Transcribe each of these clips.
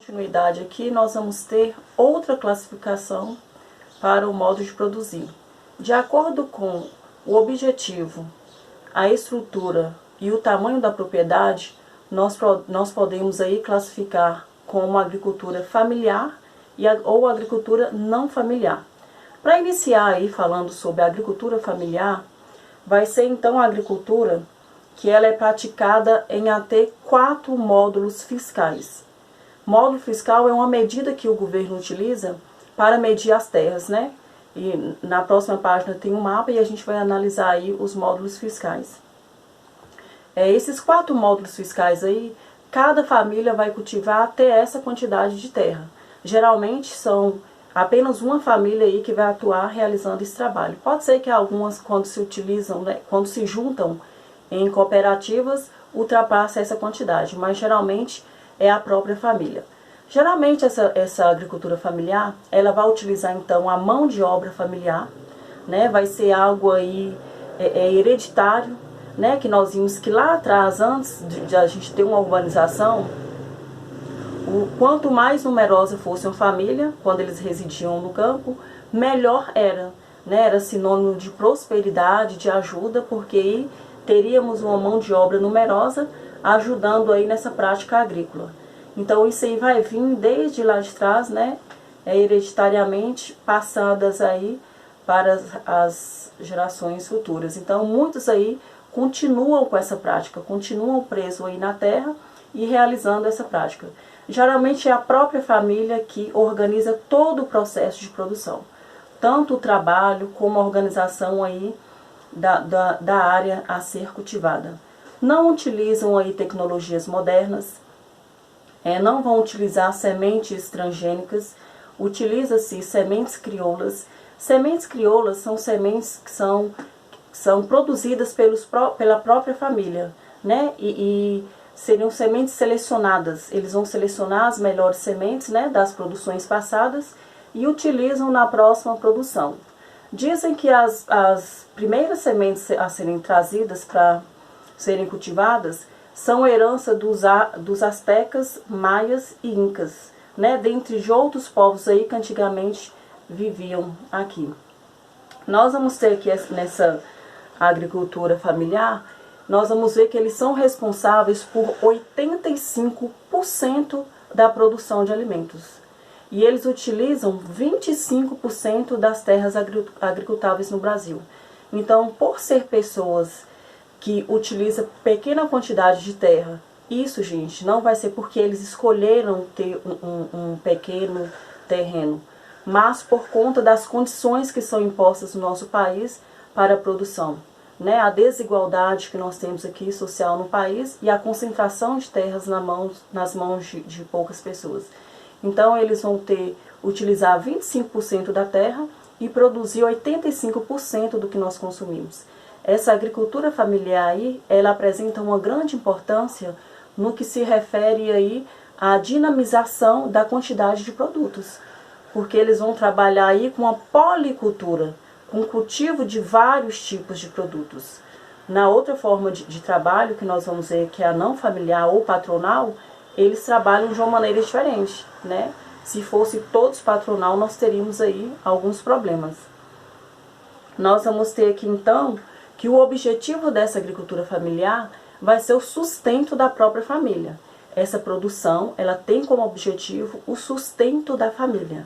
Continuidade aqui, nós vamos ter outra classificação para o modo de produzir. De acordo com o objetivo, a estrutura e o tamanho da propriedade, nós podemos aí classificar como agricultura familiar ou agricultura não familiar. Para iniciar aí falando sobre a agricultura familiar, vai ser então a agricultura que ela é praticada em até 4 módulos fiscais. Módulo fiscal é uma medida que o governo utiliza para medir as terras, né? E na próxima página tem um mapa e a gente vai analisar aí os módulos fiscais. Esses 4 módulos fiscais aí, cada família vai cultivar até essa quantidade de terra. Geralmente são apenas uma família aí que vai atuar realizando esse trabalho. Pode ser que algumas, quando se utilizam, né, quando se juntam em cooperativas, ultrapasse essa quantidade, mas geralmente é a própria família. Geralmente essa agricultura familiar, ela vai utilizar então a mão de obra familiar, né? Vai ser algo aí hereditário, né? Que nós vimos que lá atrás, antes de a gente ter uma urbanização, quanto mais numerosa fosse uma família, quando eles residiam no campo, melhor era, né? Era sinônimo de prosperidade, de ajuda, porque aí teríamos uma mão de obra numerosa ajudando aí nessa prática agrícola. Então isso aí vai vir desde lá de trás, né, hereditariamente passadas aí para as gerações futuras. Então muitos aí continuam com essa prática, continuam presos aí na terra e realizando essa prática. Geralmente é a própria família que organiza todo o processo de produção, tanto o trabalho como a organização aí da área a ser cultivada. Não utilizam aí tecnologias modernas, não vão utilizar sementes transgênicas, utiliza-se sementes crioulas. Sementes crioulas são sementes que são produzidas pela própria família, né? E seriam sementes selecionadas. Eles vão selecionar as melhores sementes, né, das produções passadas e utilizam na próxima produção. Dizem que as primeiras sementes a serem trazidas para serem cultivadas são herança dos astecas, maias e incas, né? Dentre de outros povos aí que antigamente viviam aqui. Nós vamos ter aqui nessa agricultura familiar, nós vamos ver que eles são responsáveis por 85% da produção de alimentos. E eles utilizam 25% das terras agricultáveis no Brasil. Então, por ser pessoas que utilizam pequena quantidade de terra, isso, gente, não vai ser porque eles escolheram ter um pequeno terreno, mas por conta das condições que são impostas no nosso país para a produção, né? A desigualdade que nós temos aqui social no país e a concentração de terras nas mãos de poucas pessoas. Então eles vão utilizar 25% da terra e produzir 85% do que nós consumimos. Essa agricultura familiar aí, ela apresenta uma grande importância no que se refere aí à dinamização da quantidade de produtos, porque eles vão trabalhar aí com a policultura, com o cultivo de vários tipos de produtos. Na outra forma de trabalho, que nós vamos ver que é a não familiar ou patronal, eles trabalham de uma maneira diferente, né? Se fosse todos patronal, nós teríamos aí alguns problemas. Nós vamos ter aqui então que o objetivo dessa agricultura familiar vai ser o sustento da própria família. Essa produção, ela tem como objetivo o sustento da família.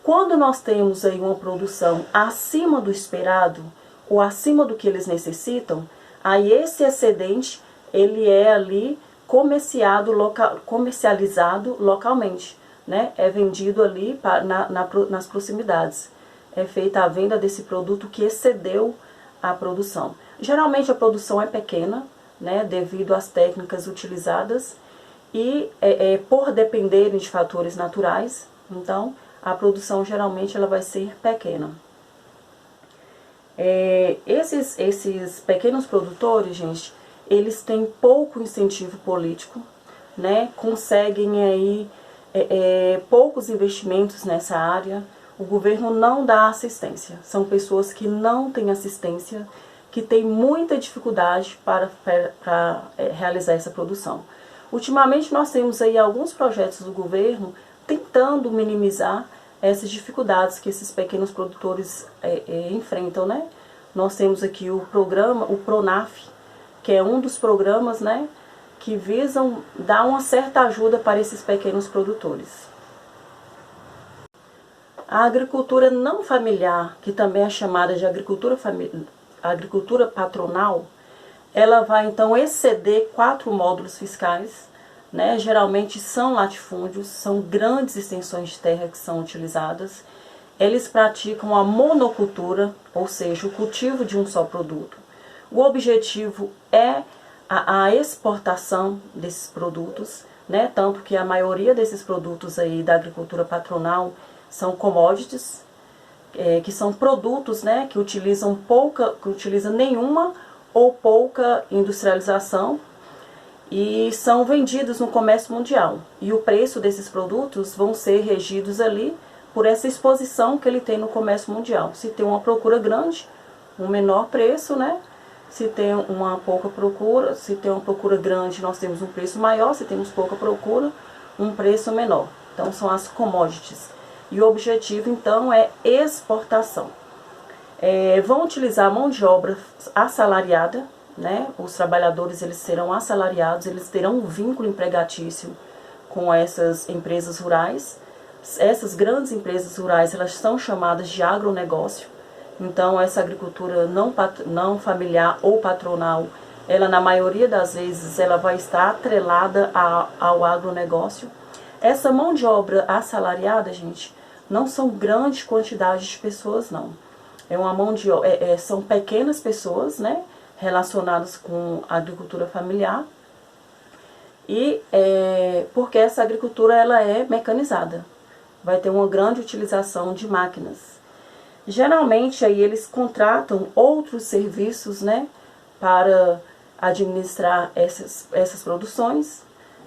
Quando nós temos aí uma produção acima do esperado ou acima do que eles necessitam, aí esse excedente, ele é ali comercializado localmente, né? É vendido ali nas proximidades. É feita a venda desse produto que excedeu a produção. Geralmente a produção é pequena, né, devido às técnicas utilizadas e por dependerem de fatores naturais, então a produção geralmente ela vai ser pequena. Esses pequenos produtores, gente, eles têm pouco incentivo político, né, conseguem aí poucos investimentos nessa área. O governo não dá assistência. São pessoas que não têm assistência, que têm muita dificuldade para realizar essa produção. Ultimamente nós temos aí alguns projetos do governo tentando minimizar essas dificuldades que esses pequenos produtores enfrentam, né? Nós temos aqui o programa, o PRONAF, que é um dos programas, né, que visam dar uma certa ajuda para esses pequenos produtores. A agricultura não familiar, que também é chamada de agricultura patronal, ela vai então exceder 4 módulos fiscais, né? Geralmente são latifúndios, são grandes extensões de terra que são utilizadas. Eles praticam a monocultura, ou seja, o cultivo de um só produto. O objetivo é a exportação desses produtos, né? Tanto que a maioria desses produtos aí da agricultura patronal são commodities, que são produtos, né, que utilizam nenhuma ou pouca industrialização e são vendidos no comércio mundial. E o preço desses produtos vão ser regidos ali por essa exposição que ele tem no comércio mundial. Se tem uma procura grande, um menor preço, né? Se tem uma pouca procura, se tem uma procura grande, nós temos um preço maior, se temos pouca procura, um preço menor. Então são as commodities. E o objetivo então é exportação. Vão utilizar mão de obra assalariada, né? Os trabalhadores eles serão assalariados, eles terão um vínculo empregatício com essas empresas rurais. Essas grandes empresas rurais elas são chamadas de agronegócio. Então essa agricultura não familiar ou patronal, ela na maioria das vezes ela vai estar atrelada ao agronegócio. Essa mão de obra assalariada, gente, não são grandes quantidades de pessoas, não. É uma mão de são pequenas pessoas, né, relacionadas com a agricultura familiar. E porque essa agricultura ela é mecanizada, vai ter uma grande utilização de máquinas. Geralmente aí eles contratam outros serviços, né, para administrar essas produções.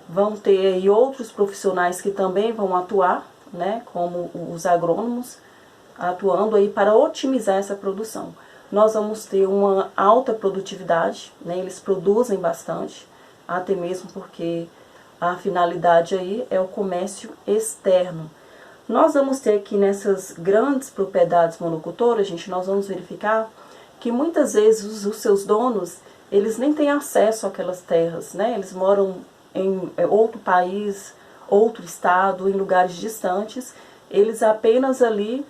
Vão ter aí outros profissionais que também vão atuar, né, como os agrônomos, atuando aí para otimizar essa produção. Nós vamos ter uma alta produtividade, né, eles produzem bastante, até mesmo porque a finalidade aí é o comércio externo. Nós vamos ter aqui nessas grandes propriedades monocultoras, gente, nós vamos verificar que muitas vezes os seus donos, eles nem têm acesso àquelas terras, né, eles moram em outro país, outro estado, em lugares distantes, eles apenas ali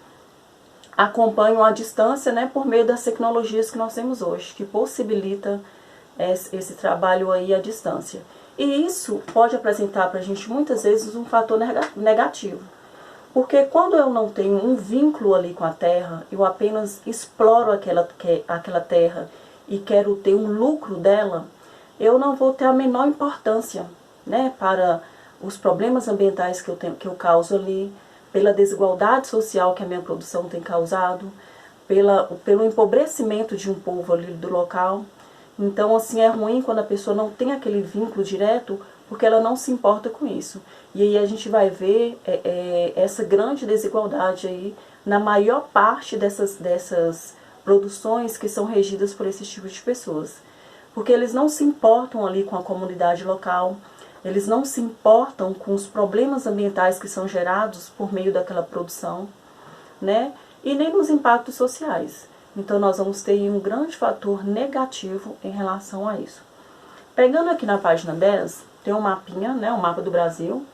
acompanham a distância, né, por meio das tecnologias que nós temos hoje, que possibilita esse trabalho aí à distância. E isso pode apresentar para a gente muitas vezes um fator negativo, porque quando eu não tenho um vínculo ali com a terra, eu apenas exploro aquela terra e quero ter um lucro dela, eu não vou ter a menor importância, né, para os problemas ambientais que eu causo ali, pela desigualdade social que a minha produção tem causado, pelo empobrecimento de um povo ali do local. Então, assim, é ruim quando a pessoa não tem aquele vínculo direto, porque ela não se importa com isso. E aí a gente vai ver essa grande desigualdade aí na maior parte dessas produções que são regidas por esses tipos de pessoas. Porque eles não se importam ali com a comunidade local, eles não se importam com os problemas ambientais que são gerados por meio daquela produção, né? E nem nos impactos sociais. Então nós vamos ter um grande fator negativo em relação a isso. Pegando aqui na página 10, tem um mapinha, né, um mapa do Brasil,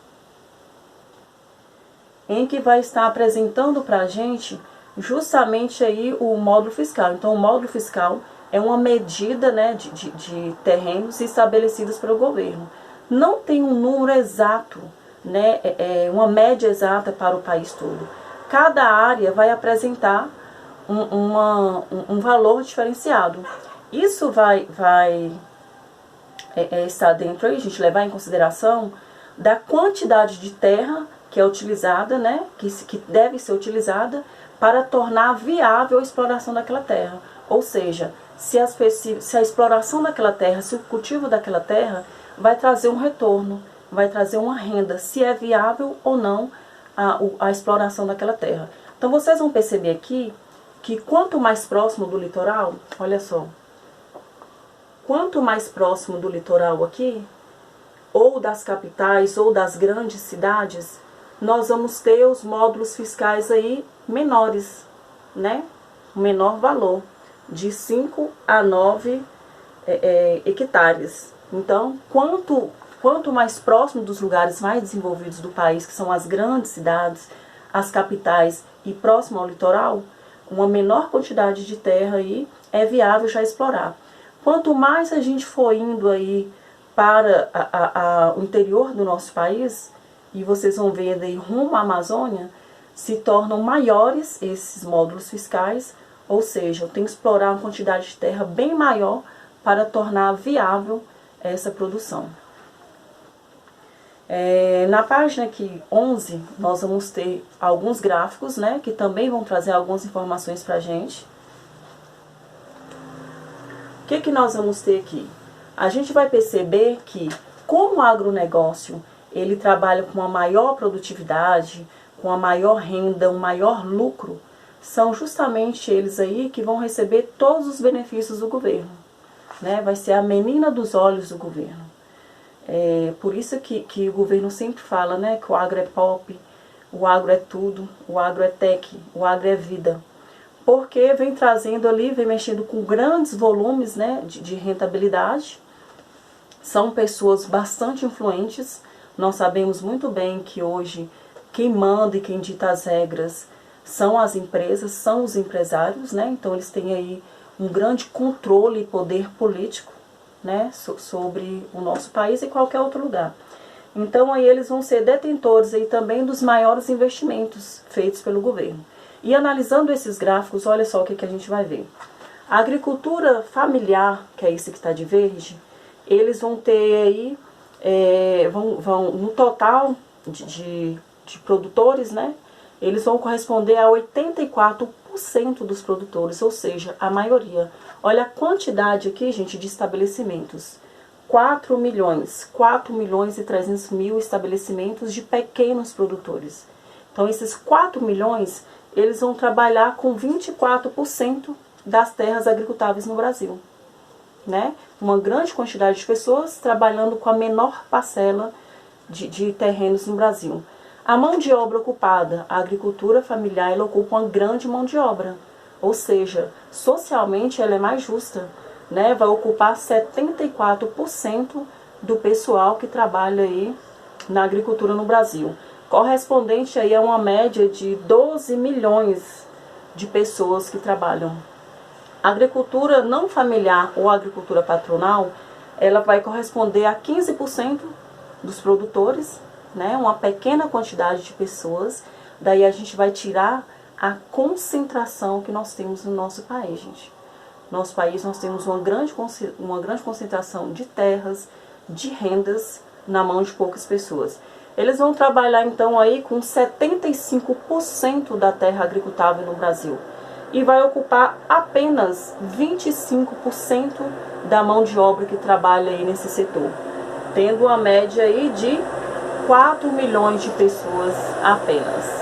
em que vai estar apresentando para a gente justamente aí o módulo fiscal. Então o módulo fiscal é uma medida, né, de terrenos estabelecidos pelo governo. Não tem um número exato, né, uma média exata para o país todo. Cada área vai apresentar um valor diferenciado. Isso vai estar dentro aí, a gente levar em consideração da quantidade de terra que é utilizada, né, que deve ser utilizada para tornar viável a exploração daquela terra. Ou seja, se a exploração daquela terra, se o cultivo daquela terra vai trazer um retorno, vai trazer uma renda, se é viável ou não a exploração daquela terra. Então vocês vão perceber aqui que quanto mais próximo do litoral, olha só, quanto mais próximo do litoral aqui, ou das capitais ou das grandes cidades, nós vamos ter os módulos fiscais aí menores, né? Um menor valor, de 5 a 9 hectares. Então, quanto mais próximo dos lugares mais desenvolvidos do país, que são as grandes cidades, as capitais e próximo ao litoral, uma menor quantidade de terra aí é viável já explorar. Quanto mais a gente for indo aí para o interior do nosso país, e vocês vão ver aí rumo à Amazônia, se tornam maiores esses módulos fiscais, ou seja, eu tenho que explorar uma quantidade de terra bem maior para tornar viável essa produção. Na página aqui 11, nós vamos ter alguns gráficos, né, que também vão trazer algumas informações para a gente. O que nós vamos ter aqui? A gente vai perceber que, como o agronegócio ele trabalha com uma maior produtividade, com uma maior renda, um maior lucro, são justamente eles aí que vão receber todos os benefícios do governo, né? Vai ser a menina dos olhos do governo. Por isso que o governo sempre fala, né, que o agro é pop, o agro é tudo, o agro é tech, o agro é vida. Porque vem trazendo ali, vem mexendo com grandes volumes, né, de rentabilidade. São pessoas bastante influentes. Nós sabemos muito bem que hoje quem manda e quem dita as regras são as empresas, são os empresários, né? Então eles têm aí um grande controle e poder político, né, sobre o nosso país e qualquer outro lugar. Então aí eles vão ser detentores aí também dos maiores investimentos feitos pelo governo. E analisando esses gráficos, olha só o que a gente vai ver. A agricultura familiar, que é esse que está de verde, eles vão ter aí, no total de produtores, né, eles vão corresponder a 84% dos produtores, ou seja, a maioria. Olha a quantidade aqui, gente, de estabelecimentos. 4 milhões e 300 mil estabelecimentos de pequenos produtores. Então, esses 4 milhões, eles vão trabalhar com 24% das terras agricultáveis no Brasil, né? Uma grande quantidade de pessoas trabalhando com a menor parcela de terrenos no Brasil. A mão de obra ocupada, a agricultura familiar, ela ocupa uma grande mão de obra, ou seja, socialmente ela é mais justa, né? Vai ocupar 74% do pessoal que trabalha aí na agricultura no Brasil, correspondente aí a uma média de 12 milhões de pessoas que trabalham. A agricultura não familiar ou agricultura patronal, ela vai corresponder a 15% dos produtores, né? Uma pequena quantidade de pessoas. Daí a gente vai tirar a concentração que nós temos no nosso país, gente. Nosso país nós temos uma grande concentração de terras, de rendas na mão de poucas pessoas. Eles vão trabalhar então aí com 75% da terra agricultável no Brasil e vai ocupar apenas 25% da mão de obra que trabalha aí nesse setor, tendo uma média aí de 4 milhões de pessoas apenas.